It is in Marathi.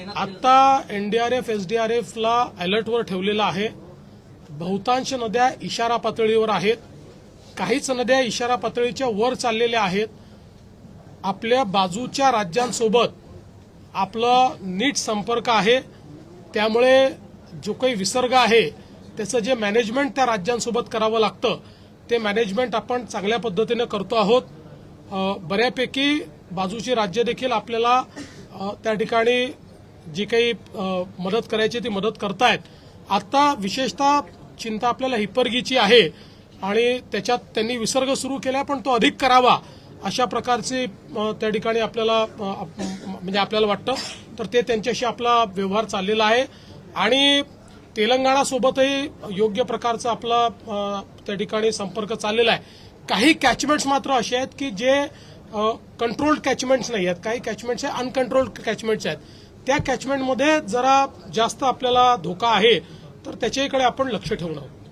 आता एनडीआरएफ एसडीआरएफला अलर्टवर ठेवलेलं आहे। बहुतांश नद्या इशारा पातळीवर आहेत, काहीच नद्या इशारा पातळीच्या वर चाललेल्या आहेत। आपल्या बाजूच्या राज्यांसोबत आपला नीट संपर्क आहे, त्यामुळे जो काही विसर्ग आहे त्याचं जे मॅनेजमेंट त्या राज्यांसोबत करावं लागतं ते मॅनेजमेंट आपण चांगल्या पद्धतीने करतो आहोत। बऱ्यापैकी बाजूची राज्य देखील आपल्याला त्या ठिकाणी जी काही मदत करायची ती मदत करतायत। आता विशेषतः चिंता आपल्याला हिप्परगीची आहे आणि त्याच्यात त्यांनी विसर्ग सुरू केला, पण तो अधिक करावा अशा प्रकारचे त्या ठिकाणी आपल्याला म्हणजे आपल्याला वाटतं, तर ते त्यांच्याशी आपला व्यवहार चाललेला आहे आणि तेलंगणासोबतही योग्य प्रकारचा आपला त्या ठिकाणी संपर्क चाललेला आहे। काही कॅचमेंट्स मात्र असे आहेत की जे कंट्रोल्ड कॅचमेंट्स नाही आहेत, काही कॅचमेंट्स हे अनकंट्रोल्ड कॅचमेंट्स आहेत। त्या कॅचमेंटमध्ये जरा जास्त आपल्याला धोका आहे, तर त्याच्याकडे आपण लक्ष ठेवून आहोत।